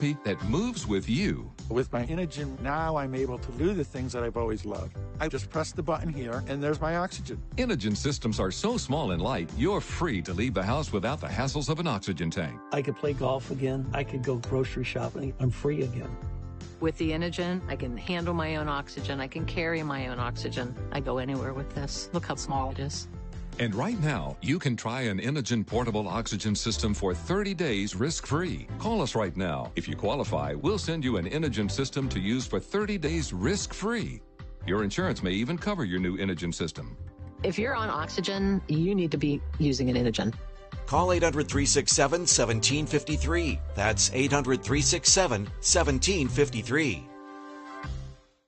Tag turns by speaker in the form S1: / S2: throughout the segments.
S1: that moves with you.
S2: With my Inogen, now I'm able to do the things that I've always loved. I just press the button here, and there's my oxygen.
S1: Inogen systems are so small and light, you're free to leave the house without the hassles of an oxygen tank.
S3: I could play golf again. I could go grocery shopping. I'm free again.
S4: With the Inogen, I can handle my own oxygen. I can carry my own oxygen. I go anywhere with this. Look how small it is.
S1: And right now, you can try an Inogen portable oxygen system for 30 days risk-free. Call us right now. If you qualify, we'll send you an Inogen system to use for 30 days risk-free. Your insurance may even cover your new Inogen system.
S4: If you're on oxygen, you need to be using an Inogen.
S5: Call 800-367-1753. That's 800-367-1753.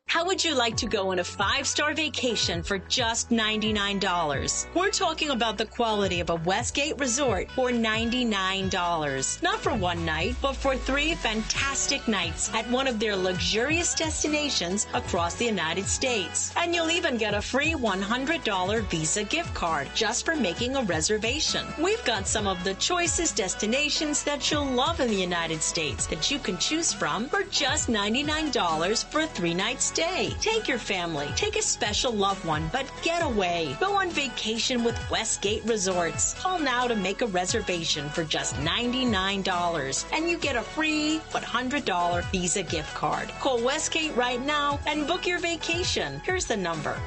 S6: How would you like to go on a 5-star vacation for just $99? We're talking about the quality of a Westgate resort for $99. Not for one night, but for 3 fantastic nights at one of their luxurious destinations across the United States. And you'll even get a free $100 Visa gift card just for making a reservation. We've got some of the choicest destinations that you'll love in the United States that you can choose from for just $99 for a 3-night stay. Take your family, take a special loved one, but get away. Go on vacation with Westgate Resorts. Call now to make a reservation for just $99, and you get a free $100 Visa gift card. Call Westgate right now and book your vacation. Here's the number.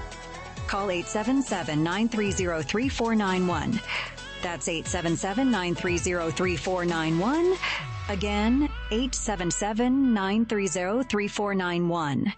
S7: Call 877-930-3491. That's 877-930-3491. Again, 877-930-3491.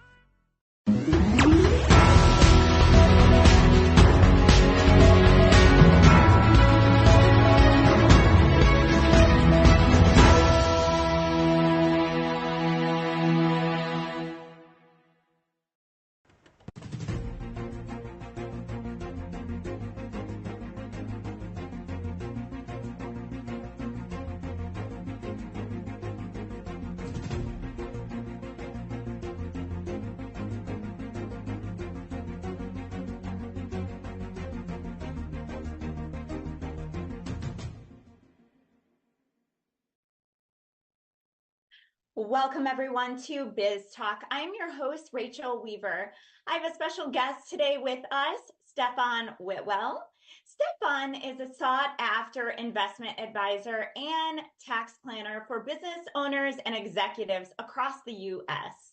S8: Welcome everyone to Biz Talk. I'm your host, Rachel Weaver. I have a special guest today with us, Stefan Whitwell. Stefan is a sought-after investment advisor and tax planner for business owners and executives across the U.S.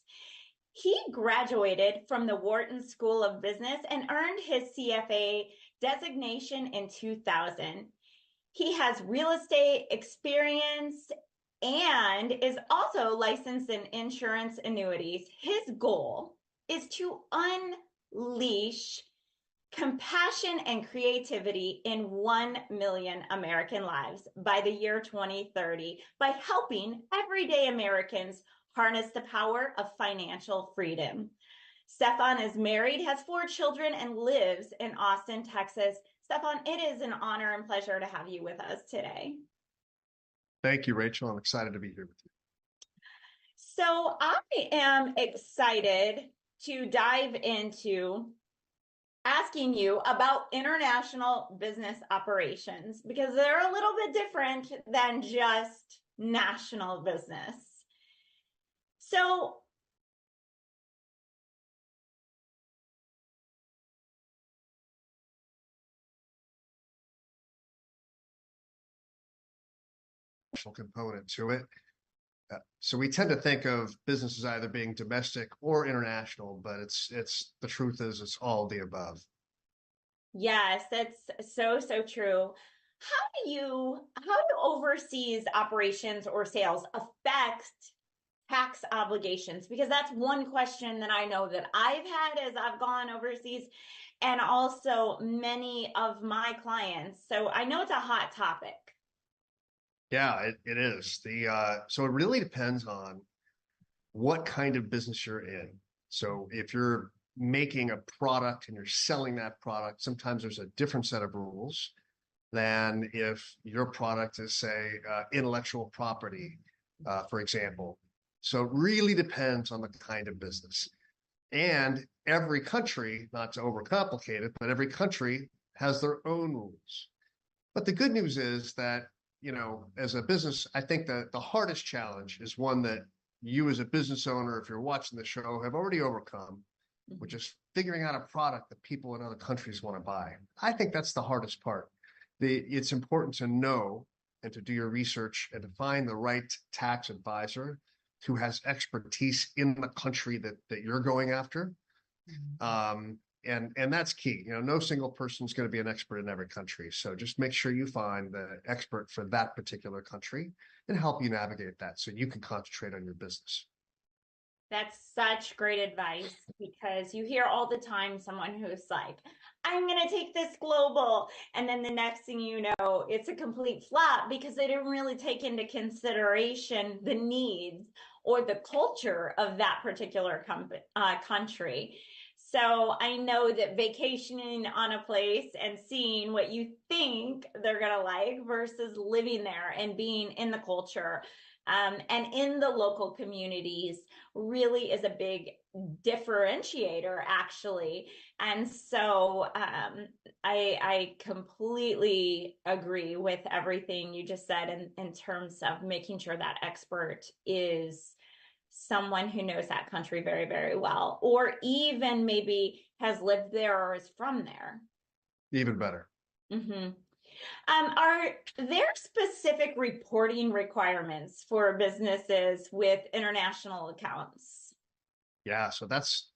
S8: He graduated from the Wharton School of Business and earned his CFA designation in 2000. He has real estate experience and is also licensed in insurance annuities. His goal is to unleash compassion and creativity in 1 million American lives by the year 2030 by helping everyday Americans harness the power of financial freedom. Stefan is married, has 4 children, and lives in Austin, Texas. Stefan, it is an honor and pleasure to have you with us today.
S9: Thank you, Rachel. I'm excited to be here with you.
S8: So I am excited to dive into asking you about international business operations because they're a little bit different than just national business. So
S9: component to it. So we tend to think of business as either being domestic or international, but it's the truth is it's all the above.
S8: Yes, that's so true. How do overseas operations or sales affect tax obligations? Because that's one question that I know that I've had as I've gone overseas, and also many of my clients. So I know it's a hot topic.
S9: Yeah, it is. So it really depends on what kind of business you're in. So if you're making a product and you're selling that product, sometimes there's a different set of rules than if your product is, say, intellectual property, for example. So it really depends on the kind of business. And every country, not to overcomplicate it, but every country has their own rules. But the good news is that as a business, I think that the hardest challenge is one that you as a business owner, if you're watching the show, have already overcome, which is figuring out a product that people in other countries want to buy. I think that's the hardest part. It's important to know and to do your research and to find the right tax advisor who has expertise in the country that you're going after. And that's key. No single person is going to be an expert in every country. So just make sure you find the expert for that particular country and help you navigate that so you can concentrate on your business.
S8: That's such great advice, because you hear all the time someone who's like, I'm going to take this global. And then the next thing you know, it's a complete flop because they didn't really take into consideration the needs or the culture of that particular country. So I know that vacationing on a place and seeing what you think they're going to like versus living there and being in the culture and in the local communities really is a big differentiator, actually. And so I completely agree with everything you just said in terms of making sure that expert is someone who knows that country very, very well, or even maybe has lived there or is from there.
S9: Even better.
S8: Mm-hmm. Are there specific reporting requirements for businesses with international accounts?
S9: Yeah, so that's,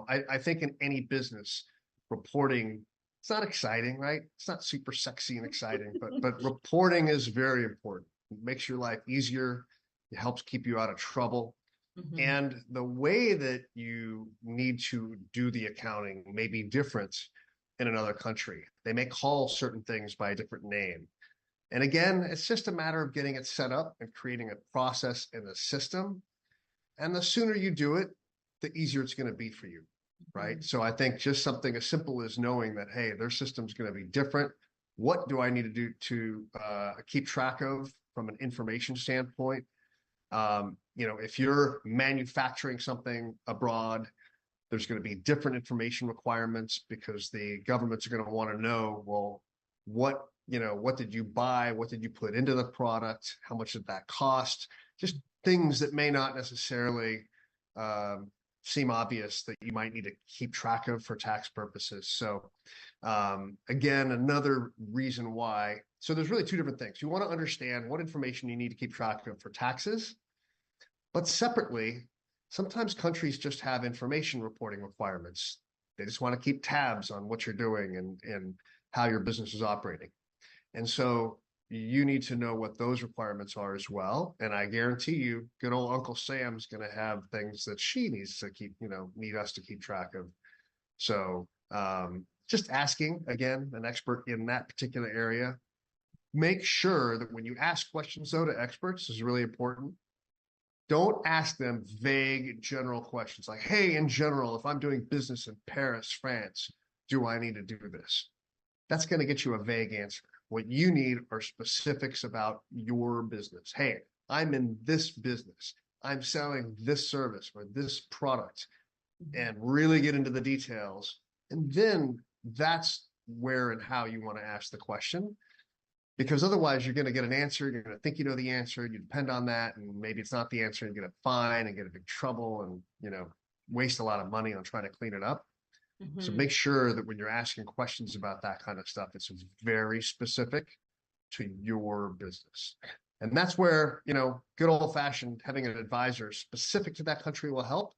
S9: I think in any business, reporting, it's not exciting, right? It's not super sexy and exciting, but reporting is very important. It makes your life easier. It helps keep you out of trouble. Mm-hmm. And the way that you need to do the accounting may be different in another country. They may call certain things by a different name. And again, it's just a matter of getting it set up and creating a process in the system. And the sooner you do it, the easier it's going to be for you, right? Mm-hmm. So I think just something as simple as knowing that, hey, their system's going to be different. What do I need to do to keep track of from an information standpoint? If you're manufacturing something abroad, there's going to be different information requirements because the governments are going to want to know, well, what did you buy? What did you put into the product? How much did that cost? Just things that may not necessarily seem obvious that you might need to keep track of for tax purposes. So again, another reason why. So there's really two different things. You want to understand what information you need to keep track of for taxes, but separately, sometimes countries just have information reporting requirements. They just want to keep tabs on what you're doing and how your business is operating. And so you need to know what those requirements are as well. And I guarantee you, good old Uncle Sam's going to have things that she needs to keep, need us to keep track of. So just asking, again, an expert in that particular area. Make sure that when you ask questions, though, to experts, this is really important. Don't ask them vague general questions like, hey, in general, if I'm doing business in Paris, France, do I need to do this? That's going to get you a vague answer. What you need are specifics about your business. Hey, I'm in this business. I'm selling this service or this product, and really get into the details. And then that's where and how you want to ask the question. Because otherwise you're going to get an answer, you're going to think you know the answer, you depend on that, and maybe it's not the answer, and you get a fine and get in big trouble and, waste a lot of money on trying to clean it up. Mm-hmm. So make sure that when you're asking questions about that kind of stuff, it's very specific to your business. And that's where, good old fashioned having an advisor specific to that country will help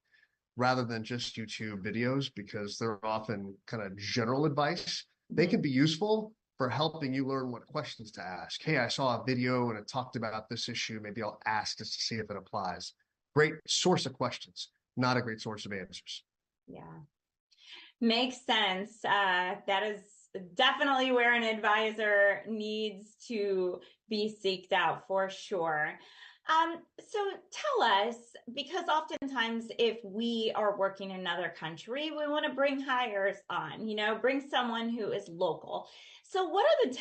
S9: rather than just YouTube videos, because they're often kind of general advice. They can be useful for helping you learn what questions to ask. Hey, I saw a video and it talked about this issue. Maybe I'll ask just to see if it applies. Great source of questions, not a great source of answers.
S8: Yeah, makes sense. That is definitely where an advisor needs to be seeked out for sure. So tell us, because oftentimes if we are working in another country, we want to bring hires on, bring someone who is local. So what are the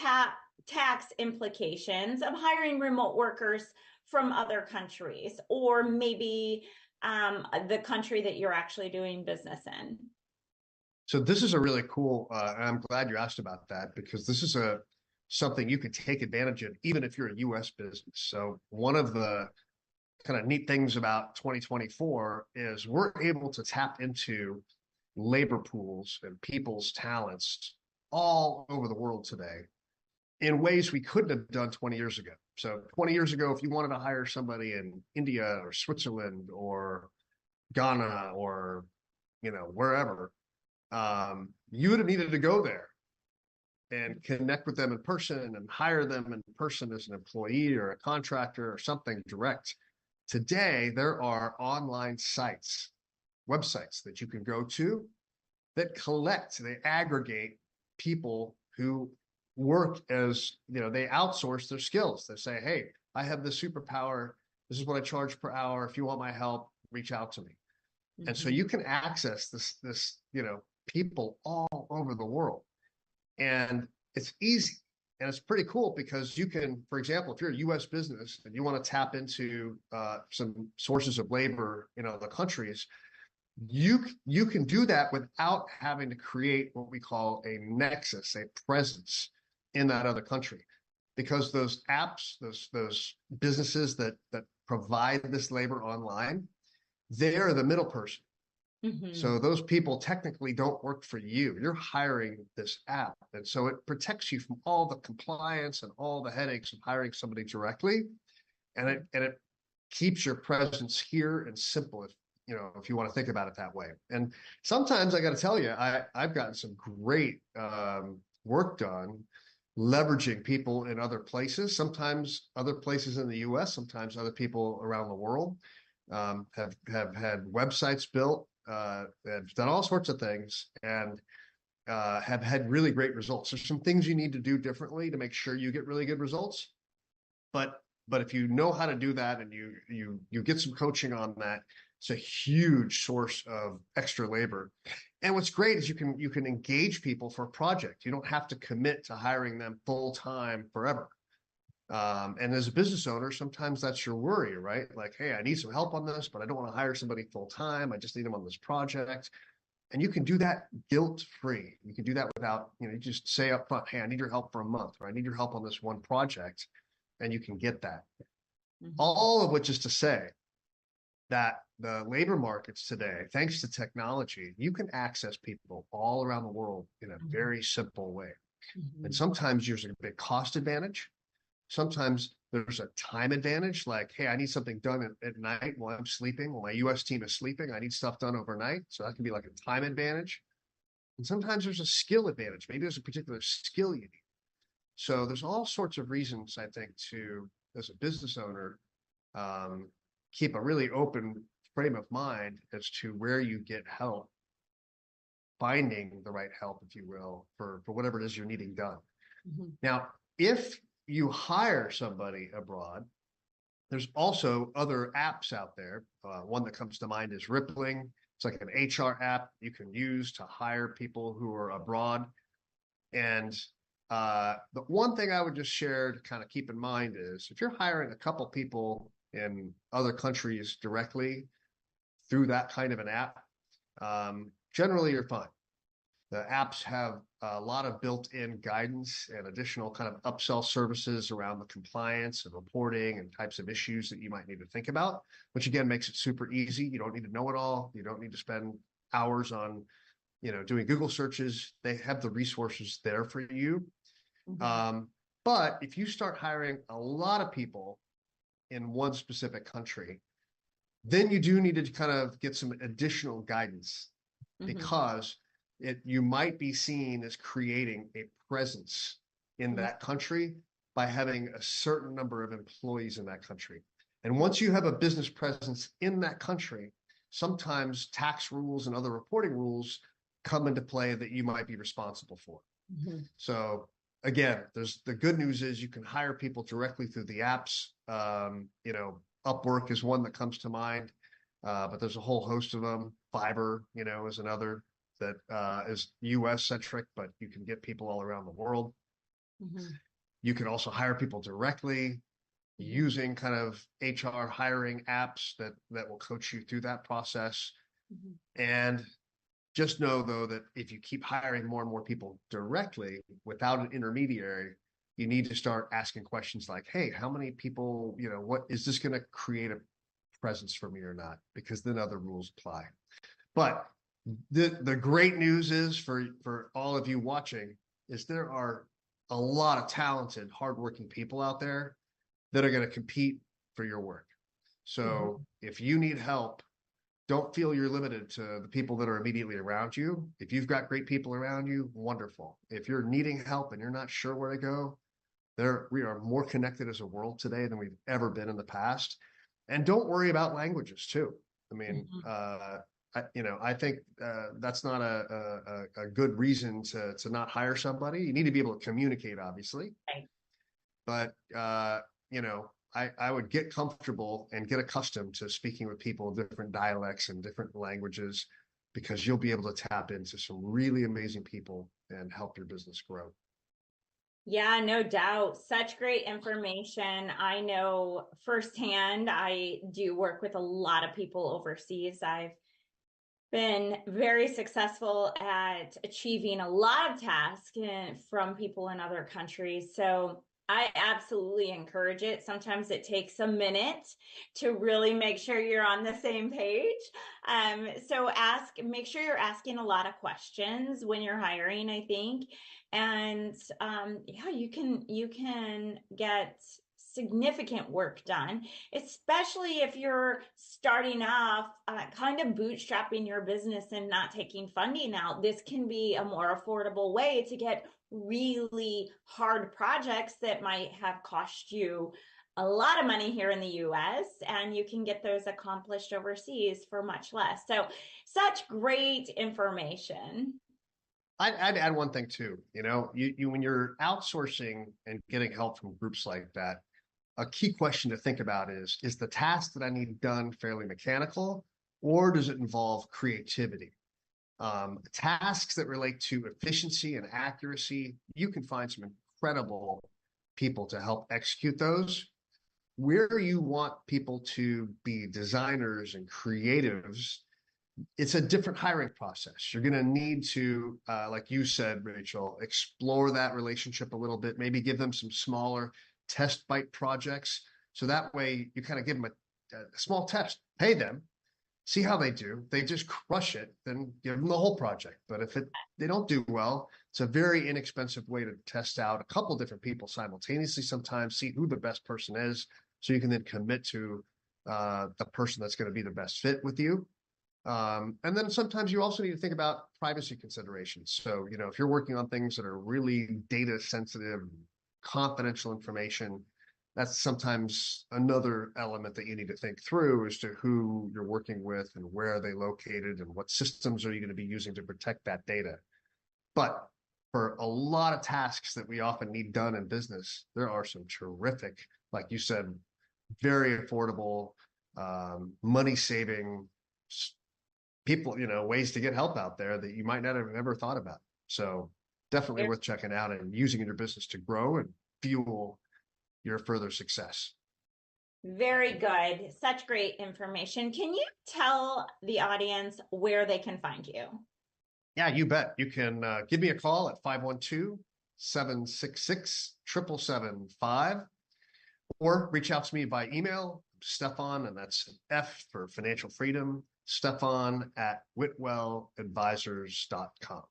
S8: tax implications of hiring remote workers from other countries, or maybe the country that you're actually doing business in?
S9: So this is a really cool, and I'm glad you asked about that, because this is something you could take advantage of, even if you're a US business. So one of the kind of neat things about 2024 is we're able to tap into labor pools and people's talents all over the world today in ways we couldn't have done 20 years ago. So 20 years ago, if you wanted to hire somebody in India or Switzerland or Ghana or, wherever, you would have needed to go there and connect with them in person and hire them in person as an employee or a contractor or something direct. Today, there are online sites, websites that you can go to that they aggregate people who work as, they outsource their skills. They say, hey, I have this superpower. This is what I charge per hour. If you want my help, reach out to me. Mm-hmm. And so you can access this, people all over the world. And it's easy. And it's pretty cool because you can, for example, if you're a US business and you want to tap into some sources of labor in other countries, you can do that without having to create what we call a nexus, a presence in that other country. Because those apps, those businesses that provide this labor online, they're the middle person. Mm-hmm. So those people technically don't work for you. You're hiring this app. And so it protects you from all the compliance and all the headaches of hiring somebody directly. And it keeps your presence here and simple, if you want to think about it that way. And sometimes I got to tell you, I've gotten some great work done leveraging people in other places, sometimes other places in the US, sometimes other people around the world have had websites built, have done all sorts of things, and have had really great results. There's some things you need to do differently to make sure you get really good results. But if you know how to do that and you get some coaching on that, it's a huge source of extra labor. And what's great is you can engage people for a project. You don't have to commit to hiring them full time forever. And as a business owner, sometimes that's your worry, right? Like, hey, I need some help on this, but I don't want to hire somebody full time. I just need them on this project. And you can do that guilt-free. You can do that without, you just say up front, hey, I need your help for a month, or I need your help on this one project, and you can get that. Mm-hmm. All of which is to say that the labor markets today, thanks to technology, you can access people all around the world in a very simple way. Mm-hmm. And sometimes there's a big cost advantage. Sometimes there's a time advantage, like, hey, I need something done at night while I'm sleeping, while my US team is sleeping. I need stuff done overnight. So that can be like a time advantage. And sometimes there's a skill advantage. Maybe there's a particular skill you need. So there's all sorts of reasons, I think, to, as a business owner, keep a really open frame of mind as to where you get help, finding the right help, if you will, for whatever it is you're needing done. Mm-hmm. Now, if you hire somebody abroad, there's also other apps out there. One that comes to mind is Rippling. It's like an HR app you can use to hire people who are abroad. And the one thing I would just share to kind of keep in mind is if you're hiring a couple people in other countries directly through that kind of an app, generally you're fine. The apps have a lot of built-in guidance and additional kind of upsell services around the compliance and reporting and types of issues that you might need to think about, which again makes it super easy. You don't need to know it all. You don't need to spend hours on, doing Google searches. They have the resources there for you. Mm-hmm. But if you start hiring a lot of people in one specific country, then you do need to kind of get some additional guidance, mm-hmm. because you might be seen as creating a presence in that country by having a certain number of employees in that country. And once you have a business presence in that country, sometimes tax rules and other reporting rules come into play that you might be responsible for. Mm-hmm. So again, the good news is you can hire people directly through the apps. Upwork is one that comes to mind, but there's a whole host of them. Fiverr, is another that is US centric, but you can get people all around the world. Mm-hmm. You can also hire people directly using kind of HR hiring apps that will coach you through that process. Mm-hmm. And just know though that if you keep hiring more and more people directly without an intermediary, you need to start asking questions like, hey, how many people, what is this going to create a presence for me or not? Because then other rules apply. But the great news is for all of you watching is there are a lot of talented, hardworking people out there that are going to compete for your work. So if you need help, don't feel you're limited to the people that are immediately around you. If you've got great people around you, wonderful. If you're needing help and you're not sure where to go, we are more connected as a world today than we've ever been in the past. And don't worry about languages too. I mean, I think that's not a good reason to not hire somebody. You need to be able to communicate, obviously.
S8: Right.
S9: But I would get comfortable and get accustomed to speaking with people in different dialects and different languages, because you'll be able to tap into some really amazing people and help your business grow.
S8: Yeah, no doubt. Such great information. I know firsthand, I do work with a lot of people overseas. I've been very successful at achieving a lot of tasks from people in other countries. So I absolutely encourage it. Sometimes it takes a minute to really make sure you're on the same page. So make sure you're asking a lot of questions when you're hiring, I think. And you can get significant work done, especially if you're starting off kind of bootstrapping your business and not taking funding out. This can be a more affordable way to get really hard projects that might have cost you a lot of money here in the US, and you can get those accomplished overseas for much less. So such great information.
S9: I'd add one thing too. You when you're outsourcing and getting help from groups like that, a key question to think about is the task that I need done fairly mechanical, or does it involve creativity? Tasks that relate to efficiency and accuracy, you can find some incredible people to help execute those. Where you want people to be designers and creatives, it's a different hiring process. You're going to need to, like you said, Rachel, explore that relationship a little bit, maybe give them some smaller test bite projects. So that way you kind of give them a small test, pay them, see how they do. They just crush it, then give them the whole project. But if they don't do well, it's a very inexpensive way to test out a couple different people simultaneously sometimes, see who the best person is, so you can then commit to the person that's going to be the best fit with you. And then sometimes you also need to think about privacy considerations. So, if you're working on things that are really data sensitive, confidential information, that's sometimes another element that you need to think through as to who you're working with and where are they located and what systems are you going to be using to protect that data. But for a lot of tasks that we often need done in business, there are some terrific, like you said, very affordable, money-saving people, ways to get help out there that you might not have ever thought about. So definitely worth checking out and using in your business to grow and fuel your further success.
S8: Very good. Such great information. Can you tell the audience where they can find you?
S9: Yeah, you bet. You can give me a call at 512-766-7775 or reach out to me by email, Stefan, and that's an F for financial freedom, Stefan@whitwelladvisors.com.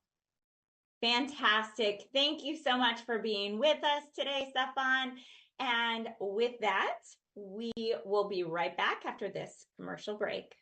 S8: Fantastic. Thank you so much for being with us today, Stefan. And with that, we will be right back after this commercial break.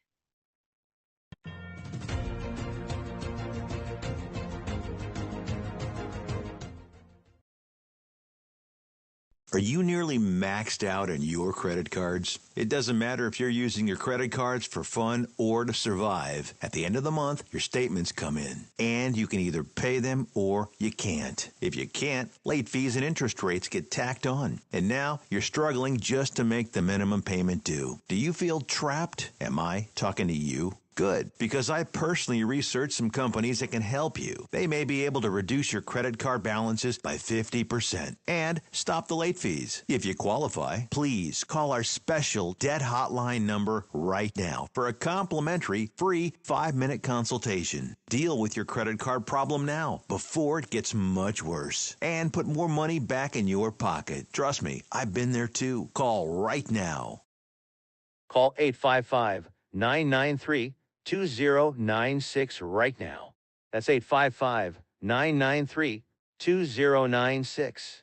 S5: Are you nearly maxed out on your credit cards? It doesn't matter if you're using your credit cards for fun or to survive. At the end of the month, your statements come in, and you can either pay them or you can't. If you can't, late fees and interest rates get tacked on. And now you're struggling just to make the minimum payment due. Do you feel trapped? Am I talking to you? Good, because I personally researched some companies that can help you. They may be able to reduce your credit card balances by 50% and stop the late fees. If you qualify, please call our special debt hotline number right now for a complimentary free 5-minute consultation. Deal with your credit card problem now before it gets much worse and put more money back in your pocket. Trust me, I've been there too. Call right now.
S10: Call 855-993-2096 right now. That's 855-993-2096.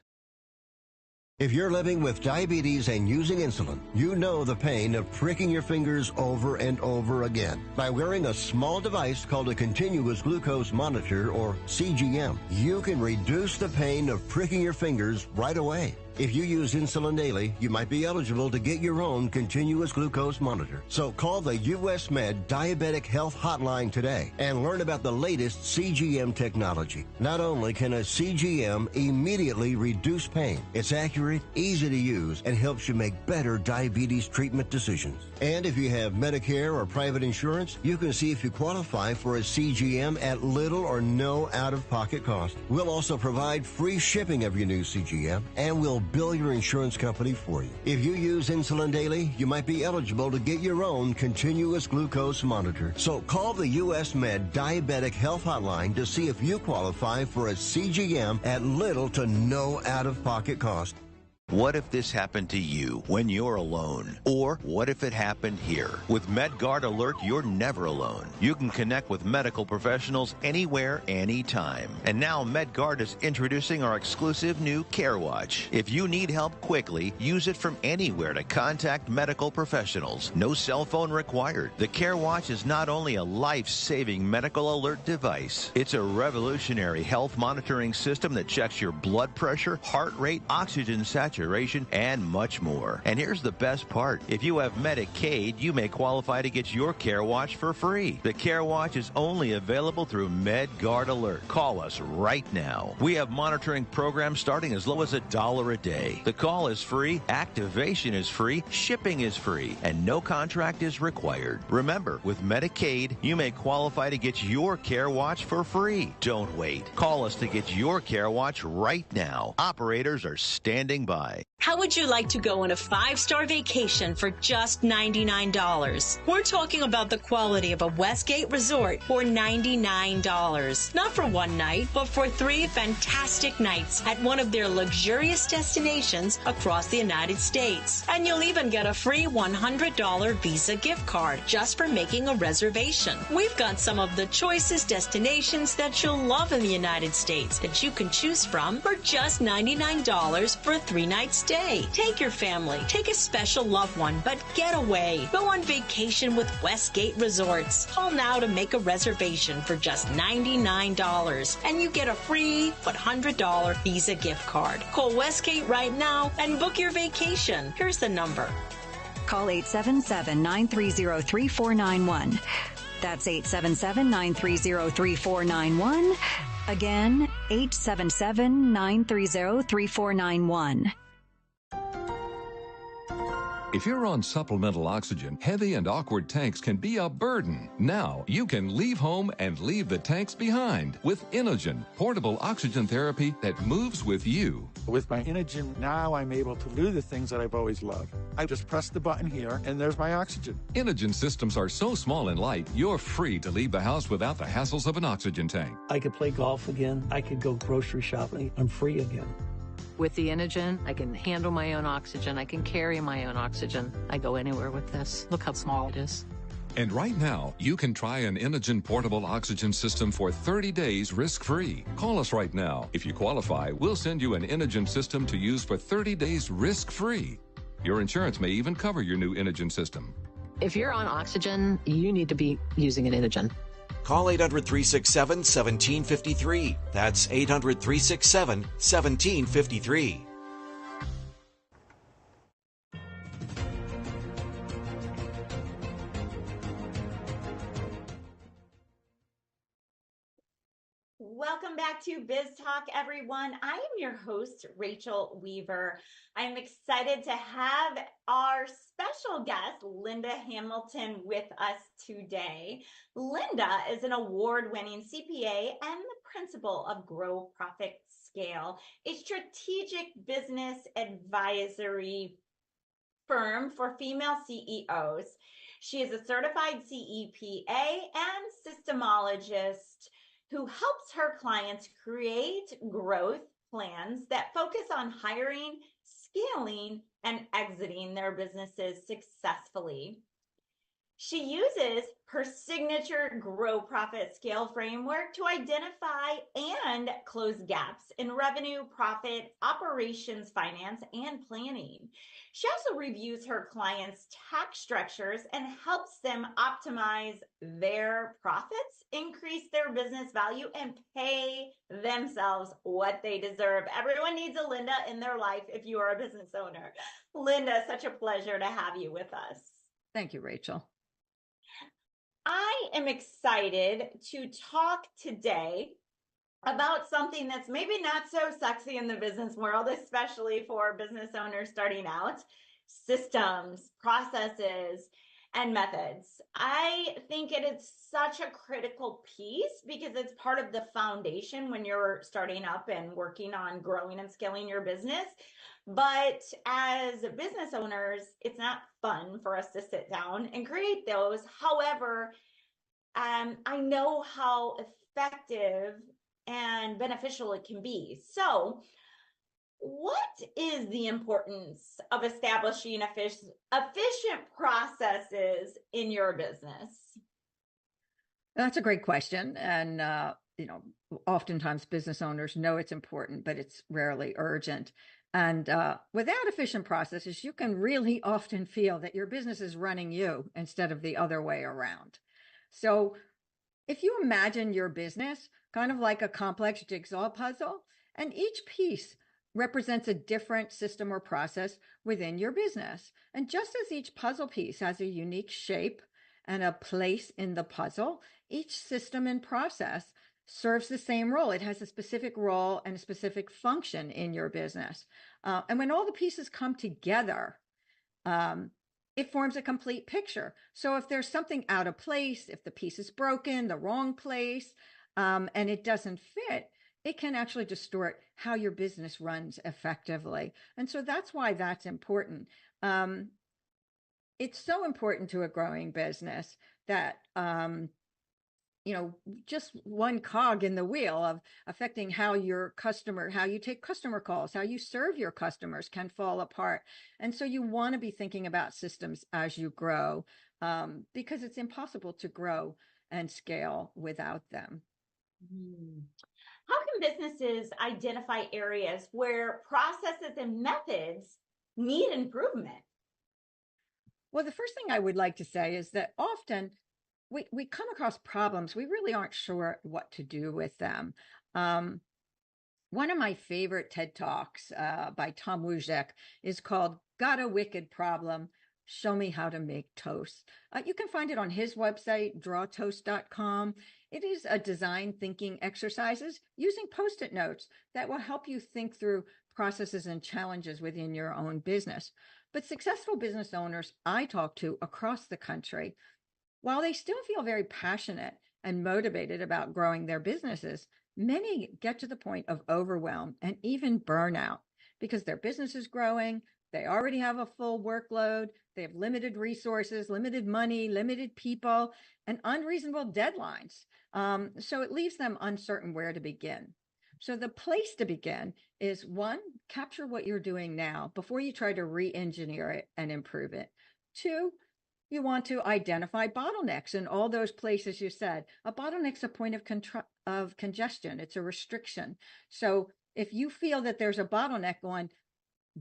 S11: If you're living with diabetes and using insulin, you know the pain of pricking your fingers over and over again. By wearing a small device called a continuous glucose monitor, or CGM, you can reduce the pain of pricking your fingers right away. If you use insulin daily, you might be eligible to get your own continuous glucose monitor. So call the U.S. Med Diabetic Health Hotline today and learn about the latest CGM technology. Not only can a CGM immediately reduce pain, it's accurate, easy to use, and helps you make better diabetes treatment decisions. And if you have Medicare or private insurance, you can see if you qualify for a CGM at little or no out-of-pocket cost. We'll also provide free shipping of your new CGM, and we'll bill your insurance company for you. If you use insulin daily, you might be eligible to get your own continuous glucose monitor. So call the U.S. Med Diabetic Health Hotline to see if you qualify for a CGM at little to no out-of-pocket cost.
S5: What if this happened to you when you're alone? Or what if it happened here? With MedGuard Alert, you're never alone. You can connect with medical professionals anywhere, anytime. And now MedGuard is introducing our exclusive new Care Watch. If you need help quickly, use it from anywhere to contact medical professionals. No cell phone required. The Care Watch is not only a life-saving medical alert device, it's a revolutionary health monitoring system that checks your blood pressure, heart rate, oxygen saturation, and much more. And here's the best part. If you have Medicaid, you may qualify to get your Care Watch for free. The Care Watch is only available through MedGuard Alert. Call us right now. We have monitoring programs starting as low as $1 a day. The call is free, activation is free, shipping is free, and no contract is required. Remember, with Medicaid, you may qualify to get your Care Watch for free. Don't wait. Call us to get your Care Watch right now. Operators are standing by.
S6: How would you like to go on a 5-star vacation for just $99? We're talking about the quality of a Westgate resort for $99. Not for one night, but for 3 fantastic nights at one of their luxurious destinations across the United States. And you'll even get a free $100 Visa gift card just for making a reservation. We've got some of the choicest destinations that you'll love in the United States that you can choose from for just $99 for a 3-night stay. Take your family, take a special loved one, but get away. Go on vacation with Westgate Resorts. Call now to make a reservation for just $99, and you get a free $100 Visa gift card. Call Westgate right now and book your vacation. Here's the number.
S7: Call 877-930-3491. That's 877-930-3491. Again, 877-930-3491.
S1: If you're on supplemental oxygen, heavy and awkward tanks can be a burden. Now you can leave home and leave the tanks behind with Inogen, portable oxygen therapy that moves with you.
S2: With my Inogen, now I'm able to do the things that I've always loved. I just press the button here, and there's my oxygen.
S1: Inogen systems are so small and light, you're free to leave the house without the hassles of an oxygen tank.
S3: I could play golf again. I could go grocery shopping. I'm free again.
S4: With the Inogen, I can handle my own oxygen. I can carry my own oxygen. I go anywhere with this. Look how small it is.
S1: And right now, you can try an Inogen portable oxygen system for 30 days risk-free. Call us right now. If you qualify, we'll send you an Inogen system to use for 30 days risk-free. Your insurance may even cover your new Inogen system.
S4: If you're on oxygen, you need to be using an Inogen.
S12: Call 800-367-1753. That's 800-367-1753.
S8: Welcome back to Biz Talk, everyone. I am your host, Rachel Weaver. I'm excited to have our special guest, Linda Hamilton, with us today. Linda is an award-winning CPA and the principal of Grow, Profit, Scale, a strategic business advisory firm for female CEOs. She is a certified CEPA and systemologist who helps her clients create growth plans that focus on hiring, scaling, and exiting their businesses successfully. She uses her signature Grow, Profit, Scale framework to identify and close gaps in revenue, profit, operations, finance, and planning. She also reviews her clients' tax structures and helps them optimize their profits, increase their business value, and pay themselves what they deserve. Everyone needs a Linda in their life if you are a business owner. Linda, such a pleasure to have you with us.
S13: Thank you, Rachel.
S8: I am excited to talk today about something that's maybe not so sexy in the business world, especially for business owners starting out: systems, processes, and methods. I think it is such a critical piece because it's part of the foundation when you're starting up and working on growing and scaling your business. But as business owners, it's not fun for us to sit down and create those. However, I know how effective and beneficial it can be. So, what is the importance of establishing efficient processes in your business?
S13: That's a great question. And, oftentimes business owners know it's important, but it's rarely urgent. And without efficient processes, you can really often feel that your business is running you instead of the other way around. So if you imagine your business kind of like a complex jigsaw puzzle, and each piece represents a different system or process within your business. And just as each puzzle piece has a unique shape and a place in the puzzle, each system and process serves the same role. It has a specific role and a specific function in your business. And when all the pieces come together, it forms a complete picture. So if there's something out of place, if the piece is broken, the wrong place, and it doesn't fit, it can actually distort how your business runs effectively. And so that's why that's important. It's so important to a growing business that, just one cog in the wheel of affecting how you take customer calls, how you serve your customers can fall apart. And so you want to be thinking about systems as you grow, because it's impossible to grow and scale without them.
S8: How can businesses identify areas where processes and methods need improvement?
S13: Well, the first thing I would like to say is that often we come across problems, we really aren't sure what to do with them. One of my favorite TED Talks by Tom Wojcik is called "Got a Wicked Problem? Show Me How to Make Toast." You can find it on his website, drawtoast.com. It is a design thinking exercises using Post-it notes that will help you think through processes and challenges within your own business. But successful business owners I talk to across the country, while they still feel very passionate and motivated about growing their businesses, many get to the point of overwhelm and even burnout because their business is growing. They already have a full workload. They have limited resources, limited money, limited people, and unreasonable deadlines. So it leaves them uncertain where to begin. So the place to begin is, one, capture what you're doing now before you try to re-engineer it and improve it. Two, you want to identify bottlenecks in all those places you said. A bottleneck's a point of congestion. It's a restriction. So if you feel that there's a bottleneck on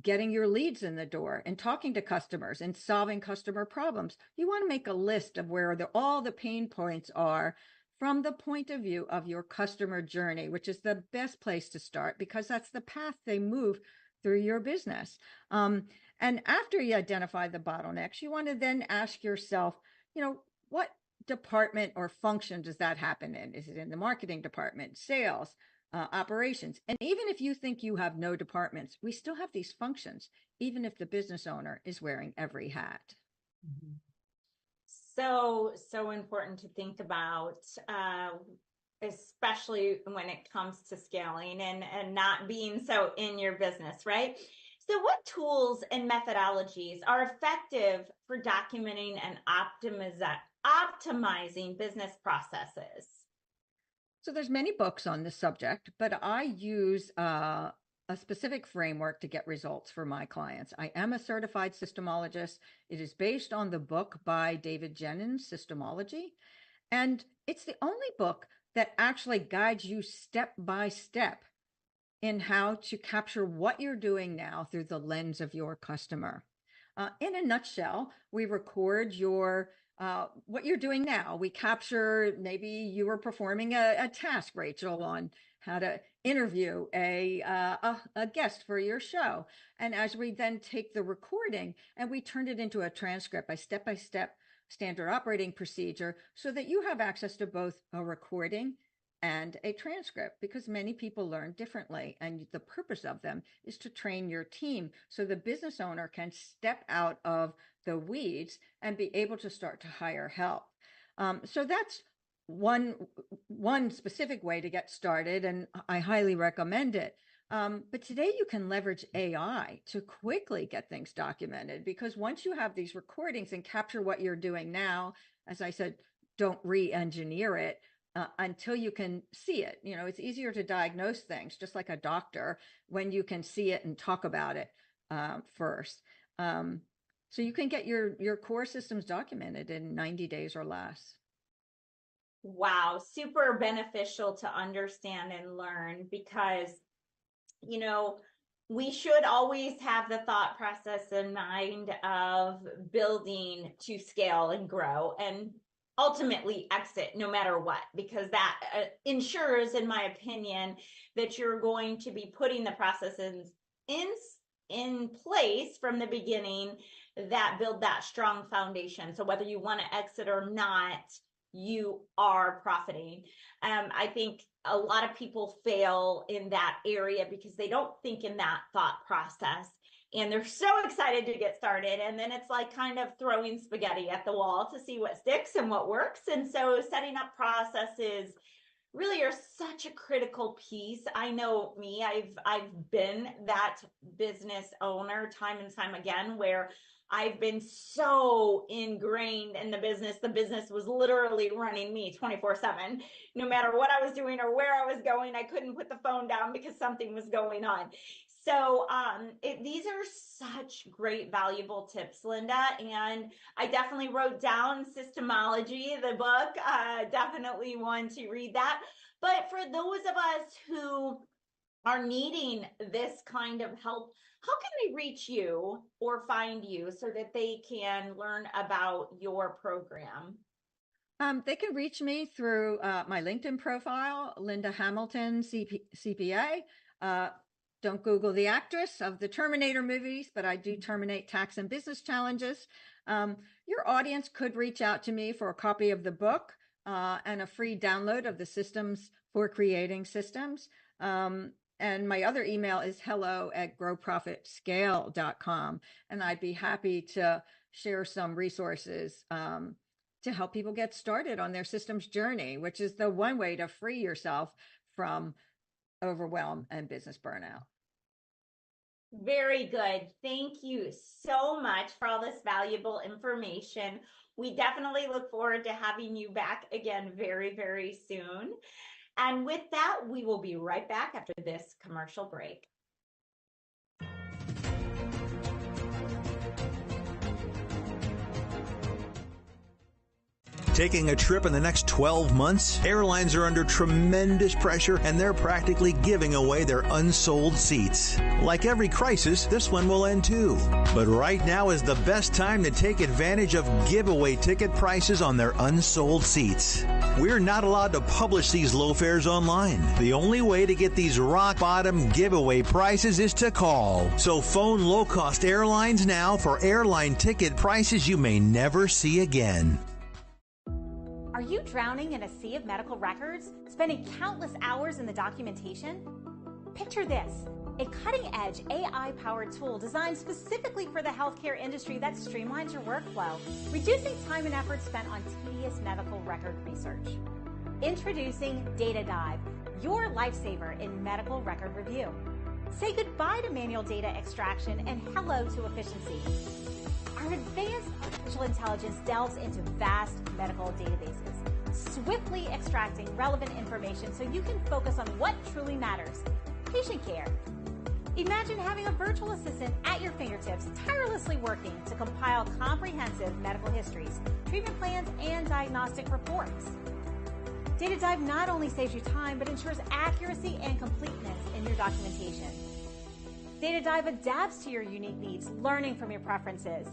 S13: getting your leads in the door and talking to customers and solving customer problems, you want to make a list of where all the pain points are from the point of view of your customer journey, which is the best place to start because that's the path they move through your business. And after you identify the bottlenecks, you want to then ask yourself, what department or function does that happen in? Is it in the marketing department, sales, operations? And even if you think you have no departments, we still have these functions, even if the business owner is wearing every hat.
S8: Mm-hmm. So important to think about, especially when it comes to scaling and not being so in your business, right? So what tools and methodologies are effective for documenting and optimizing business processes?
S13: So there's many books on this subject, but I use a specific framework to get results for my clients. I am a certified systemologist. It is based on the book by David Jennings, Systemology. And it's the only book that actually guides you step by step in how to capture what you're doing now through the lens of your customer. In a nutshell, we record your what you're doing now. We capture, maybe you were performing a task, Rachel, on how to interview a guest for your show. And as we then take the recording and we turn it into a transcript, a step-by-step standard operating procedure, so that you have access to both a recording and a transcript, because many people learn differently. And the purpose of them is to train your team so the business owner can step out of the weeds and be able to start to hire help. So that's one specific way to get started, and I highly recommend it. But today you can leverage AI to quickly get things documented, because once you have these recordings and capture what you're doing now, as I said, don't re-engineer it until you can see it. You know, it's easier to diagnose things, just like a doctor, when you can see it and talk about it first. So you can get your core systems documented in 90 days or less.
S8: Wow, super beneficial to understand and learn, because, you know, we should always have the thought process in mind of building to scale and grow and ultimately exit no matter what, because that ensures, in my opinion, that you're going to be putting the processes in place from the beginning that build that strong foundation. So whether you want to exit or not, you are profiting. I think a lot of people fail in that area because they don't think in that thought process, and they're so excited to get started. And then it's like kind of throwing spaghetti at the wall to see what sticks and what works. And so setting up processes really are such a critical piece. I know me, I've been that business owner time and time again, where I've been so ingrained in the business. The business was literally running me 24/7. No matter what I was doing or where I was going, I couldn't put the phone down because something was going on. So these are such great, valuable tips, Linda. And I definitely wrote down Systemology, the book. Definitely want to read that. But for those of us who are needing this kind of help, how can they reach you or find you so that they can learn about your program?
S13: They can reach me through my LinkedIn profile, Linda Hamilton, CPA. Don't Google the actress of the Terminator movies, but I do terminate tax and business challenges. Your audience could reach out to me for a copy of the book and a free download of the Systems for Creating Systems. And my other email is hello@growprofitscale.com. And I'd be happy to share some resources to help people get started on their systems journey, which is the one way to free yourself from overwhelm and business burnout.
S8: Very good. Thank you so much for all this valuable information. We definitely look forward to having you back again very, very soon. And with that, we will be right back after this commercial break.
S5: Taking a trip in the next 12 months? Airlines are under tremendous pressure, and they're practically giving away their unsold seats. Like every crisis, this one will end too. But right now is the best time to take advantage of giveaway ticket prices on their unsold seats. We're not allowed to publish these low fares online. The only way to get these rock bottom giveaway prices is to call. So phone low-cost airlines now for airline ticket prices you may never see again.
S14: Are you drowning in a sea of medical records, spending countless hours in the documentation? Picture this, a cutting-edge AI-powered tool designed specifically for the healthcare industry that streamlines your workflow, reducing time and effort spent on tedious medical record research. Introducing Data Dive, your lifesaver in medical record review. Say goodbye to manual data extraction and hello to efficiency. Our advanced artificial intelligence delves into vast medical databases, swiftly extracting relevant information so you can focus on what truly matters, patient care. Imagine having a virtual assistant at your fingertips, tirelessly working to compile comprehensive medical histories, treatment plans, and diagnostic reports. Data Dive not only saves you time, but ensures accuracy and completeness in your documentation. Data Dive adapts to your unique needs, learning from your preferences,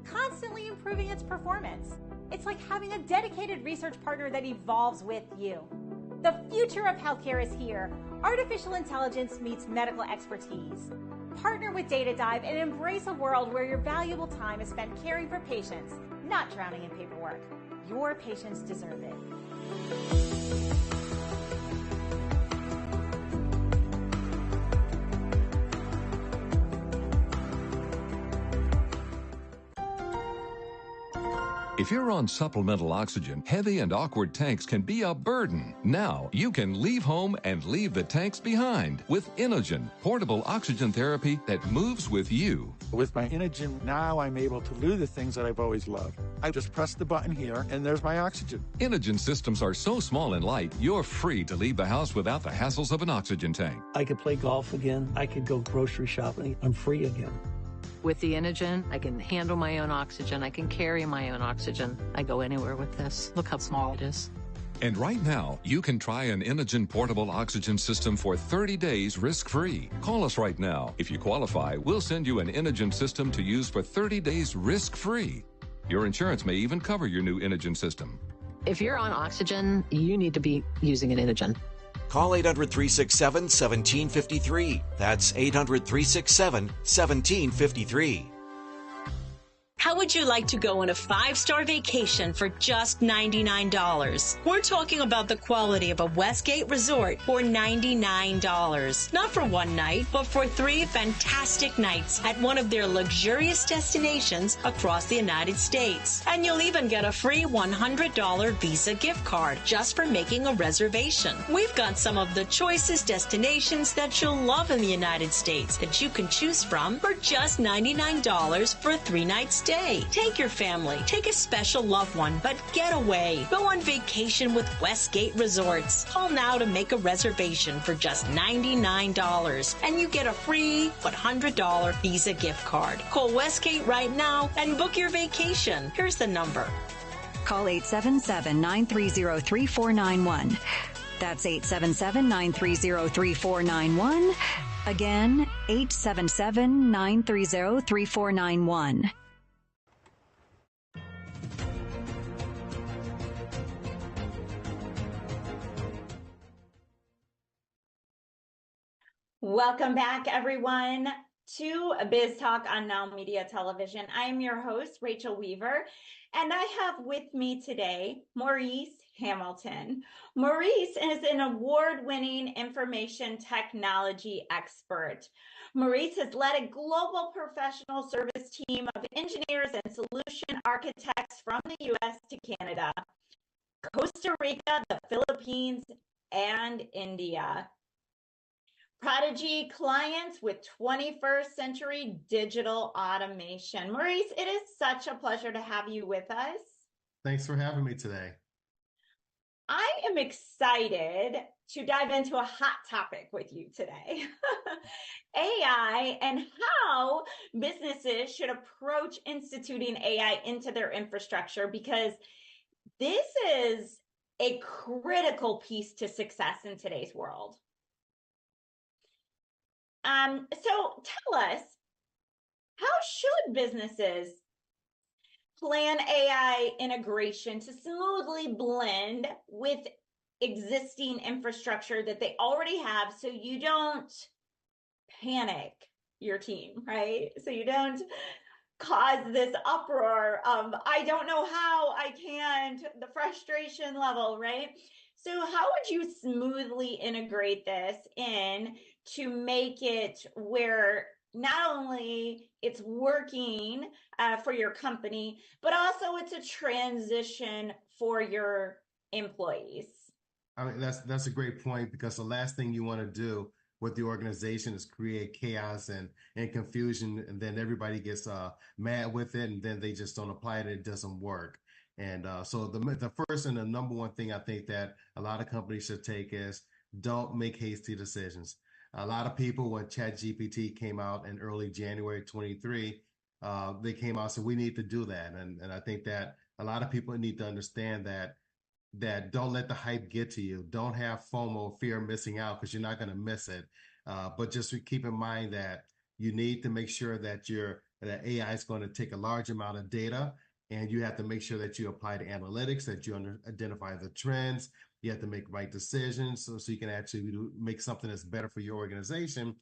S14: constantly improving its performance. It's like having a dedicated research partner that evolves with you. The future of healthcare is here. Artificial intelligence meets medical expertise. Partner with Data Dive and embrace a world where your valuable time is spent caring for patients, not drowning in paperwork. Your patients deserve it.
S1: If you're on supplemental oxygen, heavy and awkward tanks can be a burden. Now you can leave home and leave the tanks behind with Inogen, portable oxygen therapy that moves with you.
S2: With my Inogen, now I'm able to do the things that I've always loved. I just press the button here, and there's my oxygen.
S1: Inogen systems are so small and light, you're free to leave the house without the hassles of an oxygen tank.
S3: I could play golf again. I could go grocery shopping. I'm free again.
S4: With the Inogen, I can handle my own oxygen. I can carry my own oxygen. I go anywhere with this. Look how small it is.
S1: And right now, you can try an Inogen portable oxygen system for 30 days risk-free. Call us right now. If you qualify, we'll send you an Inogen system to use for 30 days risk-free. Your insurance may even cover your new Inogen system.
S4: If you're on oxygen, you need to be using an Inogen.
S12: Call 800-367-1753. That's 800-367-1753.
S6: How would you like to go on a 5-star vacation for just $99? We're talking about the quality of a Westgate resort for $99. Not for one night, but for 3 fantastic nights at one of their luxurious destinations across the United States. And you'll even get a free $100 Visa gift card just for making a reservation. We've got some of the choicest destinations that you'll love in the United States that you can choose from for just $99 for a 3-night stay. Take your family, take a special loved one, but get away. Go on vacation with Westgate Resorts. Call now to make a reservation for just $99, and you get a free $100 Visa gift card. Call Westgate right now and book your vacation. Here's the number.
S7: Call 877-930-3491. That's 877-930-3491. Again, 877-930-3491.
S8: Welcome back, everyone, to Biz Talk on NowMedia Television. I am your host, Rachel Weaver, and I have with me today Maurice Hamilton. Maurice is an award-winning information technology expert. Maurice has led a global professional service team of engineers and solution architects from the U.S. to Canada, Costa Rica, the Philippines, and India. Prodigy clients with 21st century digital automation. Maurice, it is such a pleasure to have you with us.
S15: Thanks for having me today.
S8: I am excited to dive into a hot topic with you today. AI and how businesses should approach instituting AI into their infrastructure, because this is a critical piece to success in today's world. So tell us, how should businesses plan AI integration to smoothly blend with existing infrastructure that they already have, so you don't panic your team, right? So you don't cause this uproar of, I don't know how, I can't, the frustration level, right? So how would you smoothly integrate this in to make it where not only it's working for your company, but also it's a transition for your employees?
S15: I mean, that's a great point, because the last thing you want to do with the organization is create chaos and confusion, and then everybody gets mad with it, and then they just don't apply it, and it doesn't work. And so the first and the number one thing I think that a lot of companies should take is, don't make hasty decisions. A lot of people, when ChatGPT came out in early January 23, they came out and said, we need to do that. And I think that a lot of people need to understand that don't let the hype get to you. Don't have FOMO, fear of missing out, because you're not going to miss it. But just keep in mind that you need to make sure that that AI is going to take a large amount of data, and you have to make sure that you apply the analytics, that you identify the trends. You have to make right decisions so you can actually make something that's better for your organization.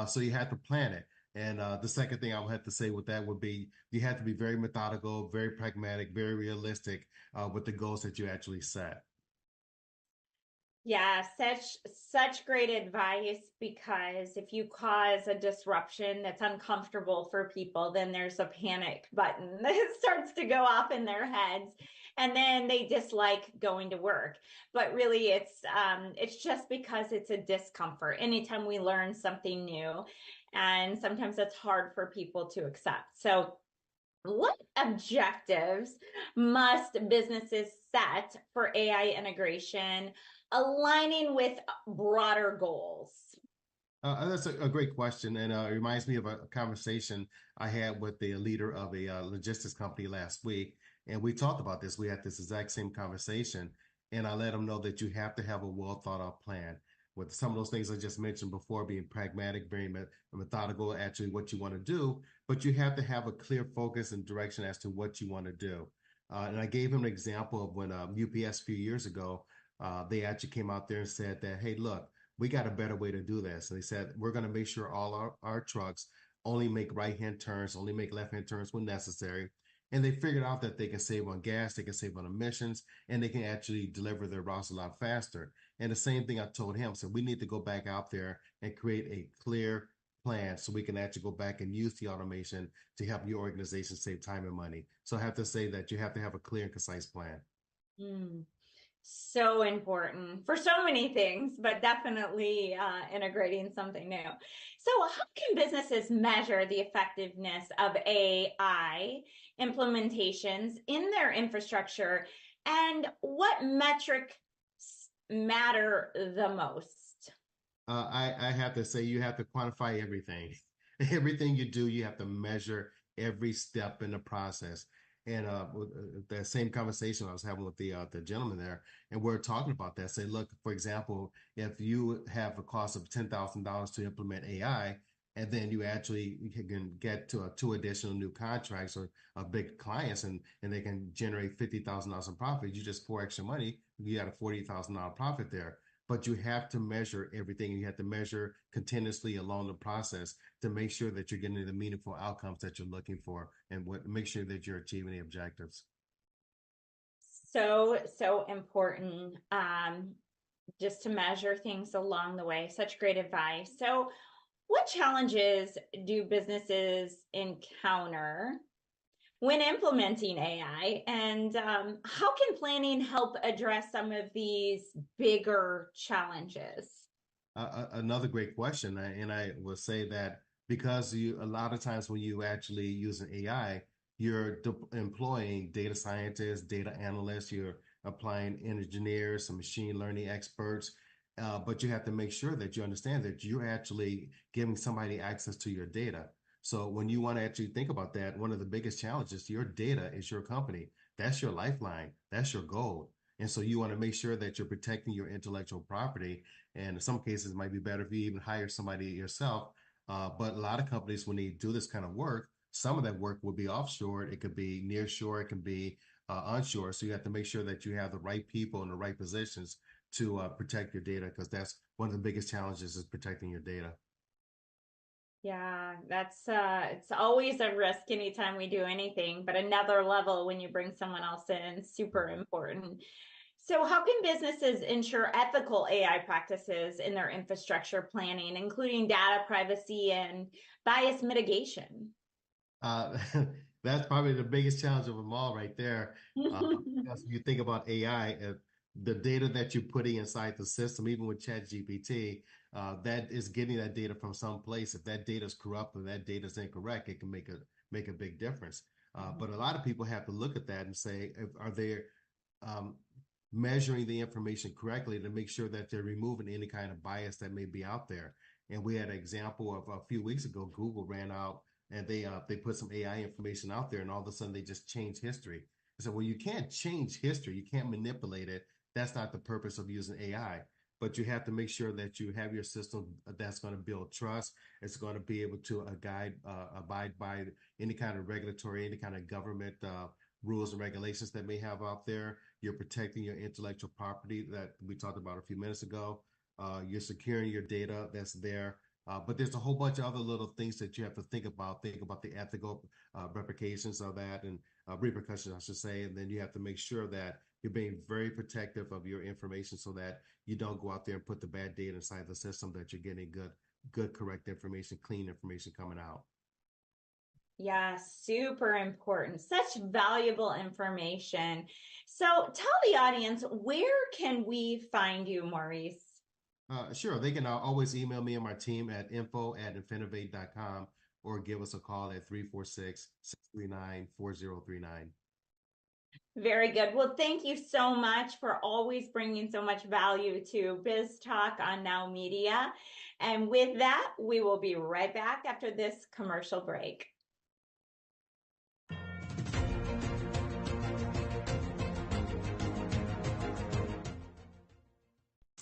S15: So you have to plan it. And the second thing I would have to say with that would be, you have to be very methodical, very pragmatic, very realistic with the goals that you actually set.
S8: Yeah, such great advice, because if you cause a disruption that's uncomfortable for people, then there's a panic button that starts to go off in their heads, and then they dislike going to work. But really, it's just because it's a discomfort anytime we learn something new, and sometimes it's hard for people to accept. So what objectives must businesses set for AI integration, aligning with broader goals?
S15: That's a great question, and it reminds me of a conversation I had with the leader of a logistics company last week, and we talked about this. We had this exact same conversation, and I let them know that you have to have a well thought out plan, with some of those things I just mentioned before, being pragmatic, very methodical, actually what you want to do, but you have to have a clear focus and direction as to what you want to do. And I gave him an example of when UPS a few years ago, they actually came out there and said that, hey, look, we got a better way to do this. And they said, we're going to make sure all our trucks only make right-hand turns, only make left-hand turns when necessary. And they figured out that they can save on gas, they can save on emissions, and they can actually deliver their routes a lot faster. And the same thing I told him, so we need to go back out there and create a clear plan so we can actually go back and use the automation to help your organization save time and money. So I have to say that you have to have a clear and concise plan.
S8: So important for so many things, but definitely integrating something new. So how can businesses measure the effectiveness of AI implementations in their infrastructure, and what metrics matter the most?
S15: I have to say, you have to quantify everything. Everything you do, you have to measure every step in the process. And that same conversation I was having with the gentleman there, and we're talking about that. Say, look, for example, if you have a cost of $10,000 to implement AI, and then you can get to two additional new contracts or big clients, and they can generate $50,000 in profit, you just pour extra money, you got a $40,000 profit there. But you have to measure everything. You have to measure continuously along the process to make sure that you're getting the meaningful outcomes that you're looking for, and make sure that you're achieving the objectives.
S8: So important, just to measure things along the way. Such great advice. So what challenges do businesses encounter when implementing AI, and how can planning help address some of these bigger challenges?
S15: Another great question, and I will say that because a lot of times when you actually use an AI, you're employing data scientists, data analysts, you're applying engineers, some machine learning experts, but you have to make sure that you understand that you're actually giving somebody access to your data. So when you want to actually think about that, one of the biggest challenges, your data is your company. That's your lifeline. That's your gold. And so you want to make sure that you're protecting your intellectual property. And in some cases, it might be better if you even hire somebody yourself. But a lot of companies, when they do this kind of work, some of that work will be offshore. It could be near shore. It can be onshore. So you have to make sure that you have the right people in the right positions to protect your data, because that's one of the biggest challenges, is protecting your data.
S8: Yeah, that's it's always a risk anytime we do anything, but another level when you bring someone else in, super important. So how can businesses ensure ethical AI practices in their infrastructure planning, including data privacy and bias mitigation?
S15: Uh, that's probably the biggest challenge of them all right there. Because when you think about AI, the data that you're putting inside the system, even with ChatGPT, that is getting that data from some place. If that data is corrupt or that data is incorrect, it can make a big difference. But a lot of people have to look at that and say, are they measuring the information correctly to make sure that they're removing any kind of bias that may be out there? And we had an example of a few weeks ago, Google ran out and they put some AI information out there, and all of a sudden they just changed history. So, well, you can't change history, you can't manipulate it. That's not the purpose of using AI. But you have to make sure that you have your system that's going to build trust. It's going to be able to abide by any kind of regulatory, any kind of government rules and regulations that may have out there. You're protecting your intellectual property that we talked about a few minutes ago. You're securing your data that's there. But there's a whole bunch of other little things that you have to think about. Think about the ethical repercussions of that, and repercussions, I should say. And then you have to make sure that you're being very protective of your information so that you don't go out there and put the bad data inside the system, that you're getting good, correct information, clean information coming out.
S8: Yeah, super important. Such valuable information. So tell the audience, where can we find you, Maurice?
S15: Sure. They can always email me and my team at info@infinivate.com or give us a call at 346-639-4039.
S8: Very good. Well, thank you so much for always bringing so much value to Biz Talk on Now Media. And with that, we will be right back after this commercial break.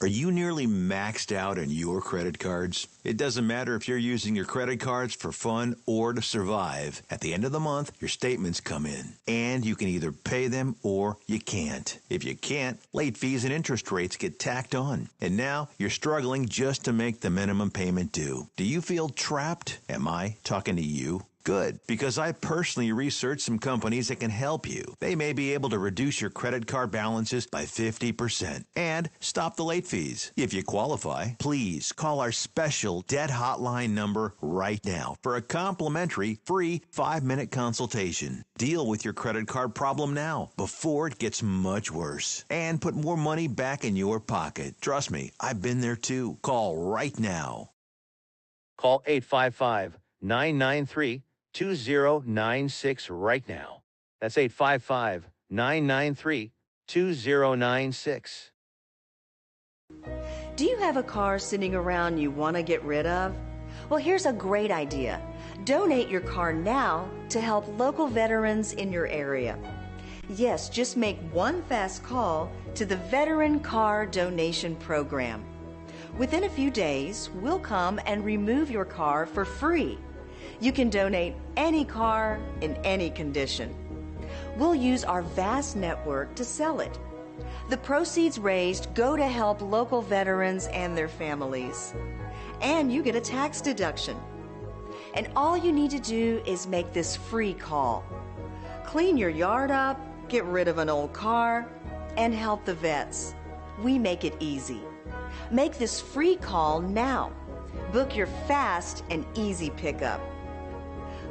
S5: Are you nearly maxed out on your credit cards? It doesn't matter if you're using your credit cards for fun or to survive. At the end of the month, your statements come in, and you can either pay them or you can't. If you can't, late fees and interest rates get tacked on. And now you're struggling just to make the minimum payment due. Do you feel trapped? Am I talking to you? Good, because I personally researched some companies that can help you. They may be able to reduce your credit card balances by 50% and stop the late fees. If you qualify, please call our special debt hotline number right now for a complimentary free 5-minute consultation. Deal with your credit card problem now before it gets much worse and put more money back in your pocket. Trust me, I've been there too. Call right now.
S10: Call 855-993-2096 right now. That's 855-993-2096.
S16: Do you have a car sitting around you want to get rid of? Well, here's a great idea. Donate your car now to help local veterans in your area. Yes, just make one fast call to the Veteran Car Donation Program. Within a few days, we'll come and remove your car for free. You can donate any car in any condition. We'll use our vast network to sell it. The proceeds raised go to help local veterans and their families. And you get a tax deduction. And all you need to do is make this free call. Clean your yard up, get rid of an old car, and help the vets. We make it easy. Make this free call now. Book your fast and easy pickup.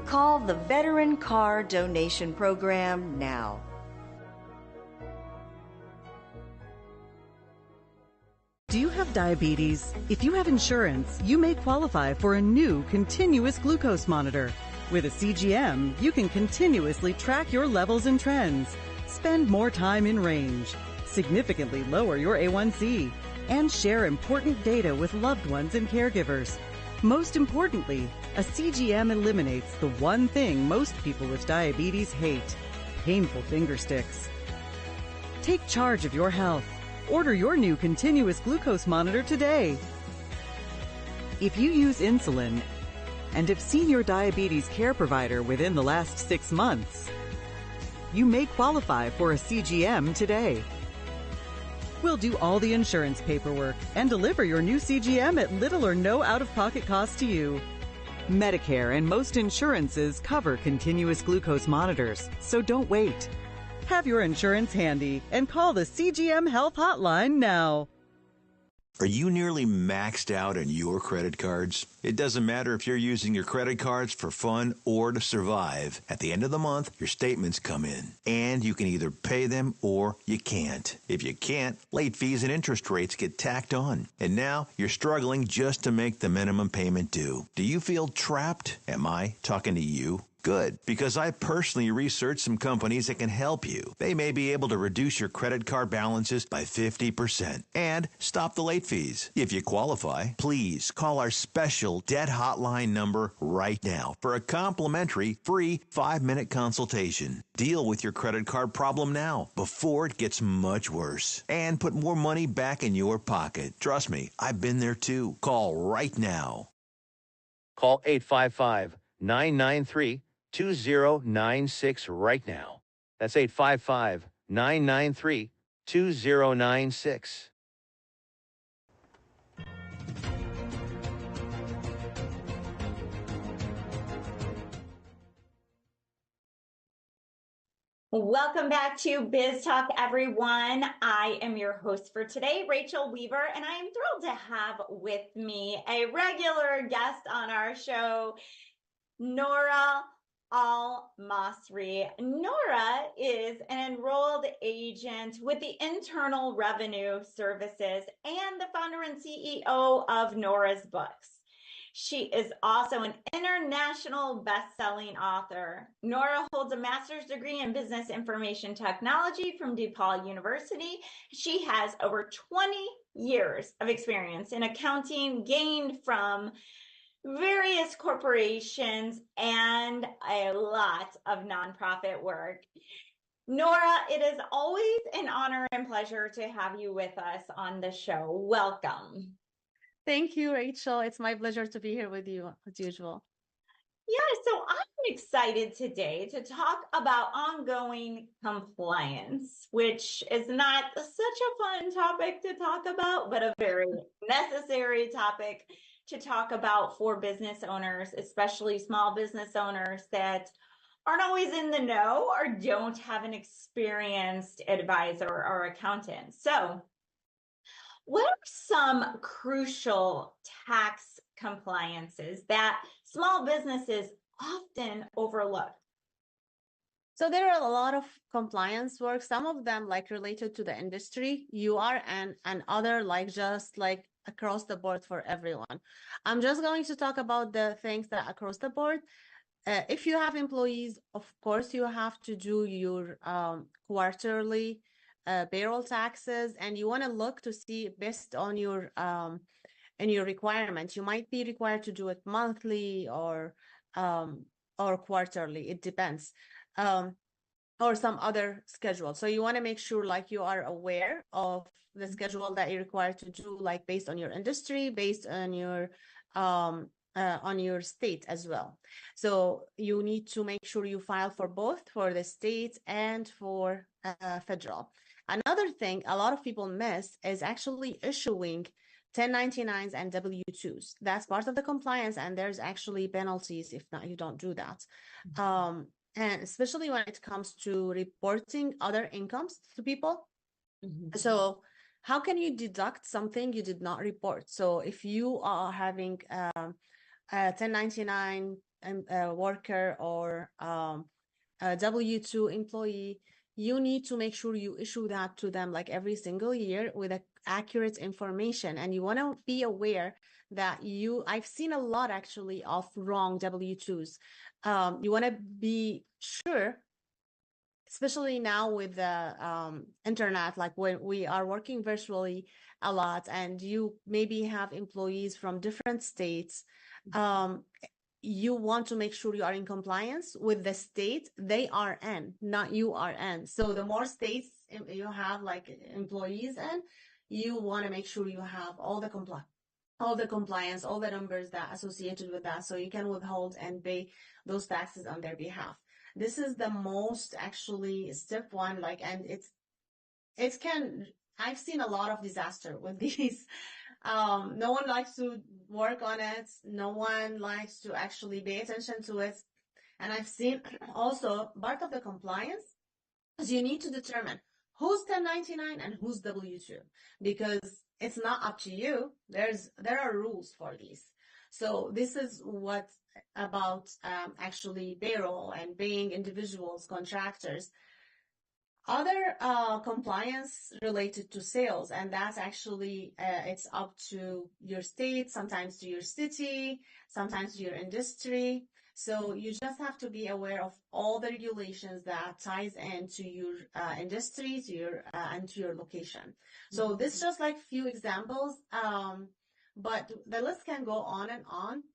S16: Call the Veteran Car Donation Program now.
S17: Do you have diabetes? If you have insurance, you may qualify for a new continuous glucose monitor. With a CGM, you can continuously track your levels and trends, spend more time in range, significantly lower your A1C, and share important data with loved ones and caregivers. Most importantly, a CGM eliminates the one thing most people with diabetes hate: painful finger sticks. Take charge of your health. Order your new continuous glucose monitor today. If you use insulin and have seen your diabetes care provider within the last 6 months, you may qualify for a CGM today. We'll do all the insurance paperwork and deliver your new CGM at little or no out-of-pocket cost to you. Medicare and most insurances cover continuous glucose monitors, so don't wait. Have your insurance handy and call the CGM Health Hotline now.
S5: Are you nearly maxed out on your credit cards? It doesn't matter if you're using your credit cards for fun or to survive. At the end of the month, your statements come in, and you can either pay them or you can't. If you can't, late fees and interest rates get tacked on. And now you're struggling just to make the minimum payment due. Do you feel trapped? Am I talking to you? Good, because I personally researched some companies that can help you. They may be able to reduce your credit card balances by 50% and stop the late fees. If you qualify, please call our special debt hotline number right now for a complimentary free 5-minute consultation. Deal with your credit card problem now before it gets much worse and put more money back in your pocket. Trust me, I've been there too. Call right now.
S10: Call 855-993-2096 right now. That's 855-993-2096.
S8: Welcome back to Biz Talk, everyone. I am your host for today, Rachel Weaver, and I am thrilled to have with me a regular guest on our show, Nora Al-Masri. Nora is an enrolled agent with the Internal Revenue Services and the founder and CEO of Nora's Books. She is also an international best-selling author. Nora holds a master's degree in business information technology from DePaul University. She has over 20 years of experience in accounting gained from various corporations and a lot of nonprofit work. Nora, it is always an honor and pleasure to have you with us on the show. Welcome.
S18: Thank you, Rachel. It's my pleasure to be here with you as usual.
S8: Yeah, so I'm excited today to talk about ongoing compliance, which is not such a fun topic to talk about, but a very necessary topic to talk about for business owners, especially small business owners that aren't always in the know or don't have an experienced advisor or accountant. So, what are some crucial tax compliances that small businesses often overlook?
S18: So there are a lot of compliance work, some of them like related to the industry, URN, and other like just like across the board for everyone. I'm just going to talk about the things that are across the board. If you have employees, of course, you have to do your quarterly payroll taxes, and you want to look to see based on your requirements. You might be required to do it monthly or quarterly. It depends, or some other schedule. So you want to make sure like you are aware of the schedule that you're required to do, like based on your industry, based on your state as well. So you need to make sure you file for both, for the state and for federal. Another thing a lot of people miss is actually issuing 1099s and W-2s. That's part of the compliance, and there's actually penalties if not you don't do that. And especially when it comes to reporting other incomes to people. So how can you deduct something you did not report? So if you are having a 1099 worker or a W-2 employee, you need to make sure you issue that to them like every single year with accurate information. And you want to be aware that I've seen a lot actually of wrong W-2s. You want to be sure, especially now with the internet, like when we are working virtually a lot and you maybe have employees from different states, you want to make sure you are in compliance with the state they are in, not you are in. So the more states you have like employees in, you want to make sure you have all the compliance, all the numbers that are associated with that, so you can withhold and pay those taxes on their behalf. This is the most actually step one, like, and I've seen a lot of disaster with these No one likes to work on it. No one likes to actually pay attention to it. And I've seen also part of the compliance is you need to determine who's 1099 and who's W-2, because it's not up to you. There are rules for these. So this is what about actually payroll and paying individuals, contractors. Other compliance related to sales, and that's actually it's up to your state, sometimes to your city, sometimes to your industry. So you just have to be aware of all the regulations that ties into your industry, to your and to your location. So this is just like few examples, but the list can go on,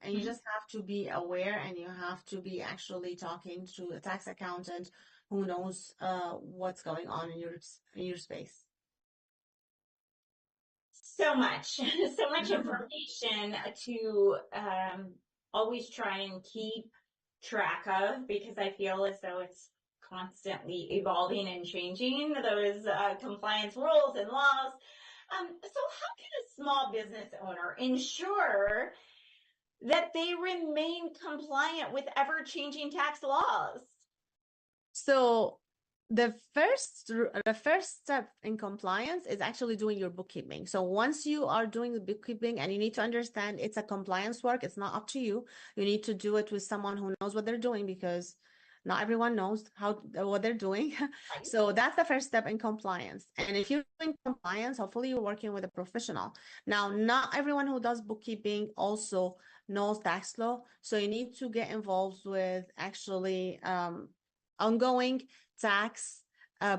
S18: and you just have to be aware, and you have to be actually talking to a tax accountant who knows what's going on in your space.
S8: So much, so much information to always try and keep track of, because I feel as though it's constantly evolving and changing, those compliance rules and laws. So how can a small business owner ensure that they remain compliant with ever-changing tax laws?
S18: So the first step in compliance is actually doing your bookkeeping. So once you are doing the bookkeeping, and you need to understand it's a compliance work, it's not up to you. You need to do it with someone who knows what they're doing, because not everyone knows what they're doing. So that's the first step in compliance. And if you're doing compliance, hopefully you're working with a professional. Now, not everyone who does bookkeeping also knows tax law. So you need to get involved with actually ongoing tax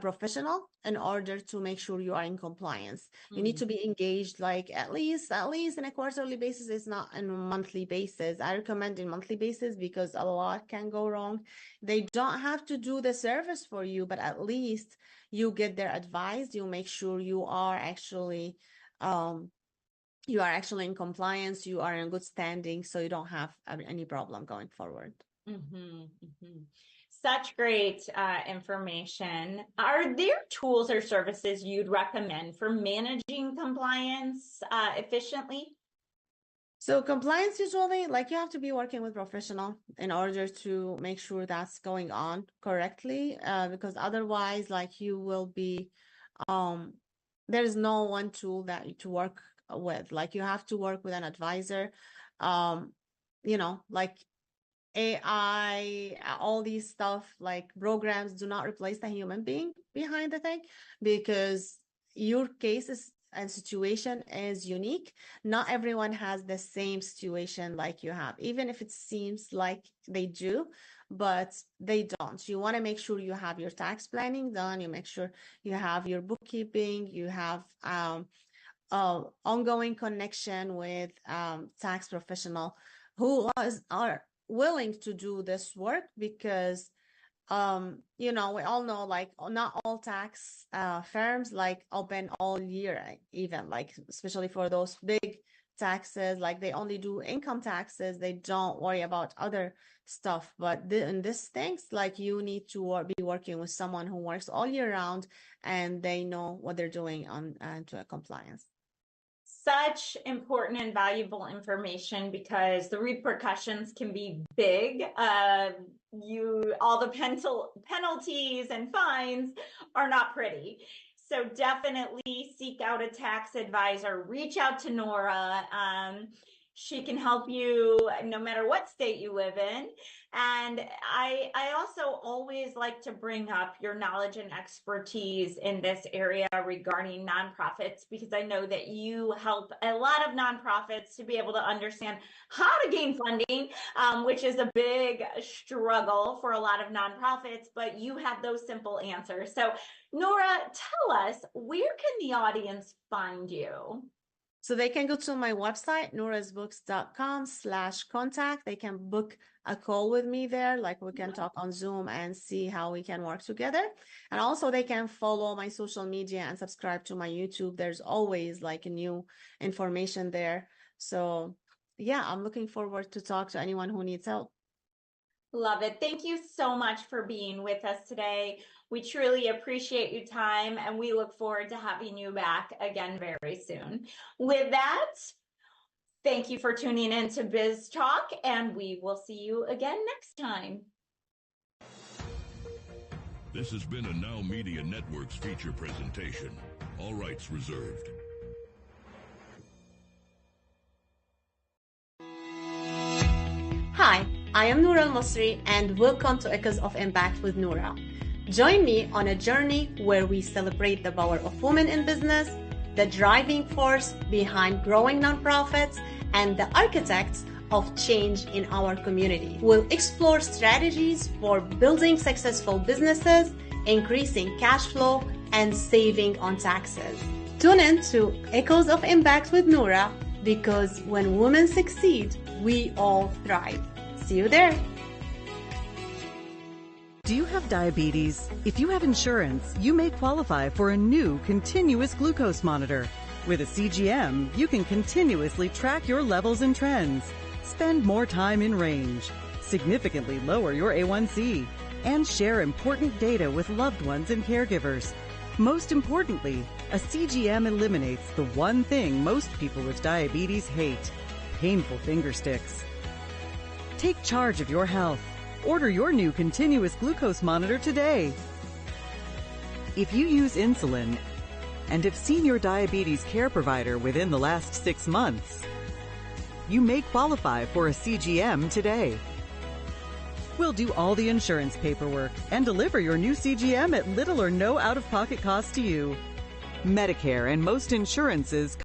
S18: professional in order to make sure you are in compliance. You need to be engaged, like at least in a quarterly basis. It's not on a monthly basis. I recommend in monthly basis because a lot can go wrong. They don't have to do the service for you, but at least you get their advice. You make sure you are actually in compliance. You are in good standing, so you don't have any problem going forward.
S8: Such great information. Are there tools or services you'd recommend for managing compliance efficiently?
S18: So compliance, usually, like, you have to be working with professional in order to make sure that's going on correctly, because otherwise, like, you will be, there is no one tool that to work with. Like, you have to work with an advisor, like AI, all these stuff, like programs do not replace the human being behind the thing, because your case and situation is unique. Not everyone has the same situation like you have, even if it seems like they do, but they don't. You want to make sure you have your tax planning done. You make sure you have your bookkeeping, you have ongoing connection with tax professional who are willing to do this work, because we all know, like, not all tax firms like open all year, even, like, especially for those big taxes, like they only do income taxes. They don't worry about other stuff. But in these things, like, you need to be working with someone who works all year round, and they know what they're doing on to a compliance.
S8: Such important and valuable information, because the repercussions can be big. All the penalties and fines are not pretty. So definitely seek out a tax advisor. Reach out to Nora. She can help you no matter what state you live in. And I also always like to bring up your knowledge and expertise in this area regarding nonprofits, because I know that you help a lot of nonprofits to be able to understand how to gain funding, which is a big struggle for a lot of nonprofits, but you have those simple answers. So Nora, tell us, where can the audience find you?
S18: So they can go to my website, norasbooks.com/contact. They can book a call with me there. Like, we can talk on Zoom and see how we can work together. And also they can follow my social media and subscribe to my YouTube. There's always, like, new information there. So yeah, I'm looking forward to talk to anyone who needs help.
S8: Love it. Thank you so much for being with us today. We truly appreciate your time, and we look forward to having you back again very soon. With that, thank you for tuning in to Biz Talk, and we will see you again next time.
S19: This has been a NowMedia Networks feature presentation. All rights reserved.
S18: Hi, I am Noura Al-Masri and welcome to Echoes of Impact with Noura. Join me on a journey where we celebrate the power of women in business, the driving force behind growing nonprofits, and the architects of change in our community. We'll explore strategies for building successful businesses, increasing cash flow, and saving on taxes. Tune in to Echoes of Impact with Noura, because when women succeed, we all thrive. See you there.
S17: Do you have diabetes? If you have insurance, you may qualify for a new continuous glucose monitor. With a CGM, you can continuously track your levels and trends, spend more time in range, significantly lower your A1C, and share important data with loved ones and caregivers. Most importantly, a CGM eliminates the one thing most people with diabetes hate: painful finger sticks. Take charge of your health. Order your new continuous glucose monitor today. If you use insulin and have seen your diabetes care provider within the last 6 months, you may qualify for a CGM today. We'll do all the insurance paperwork and deliver your new CGM at little or no out-of-pocket cost to you. Medicare and most insurances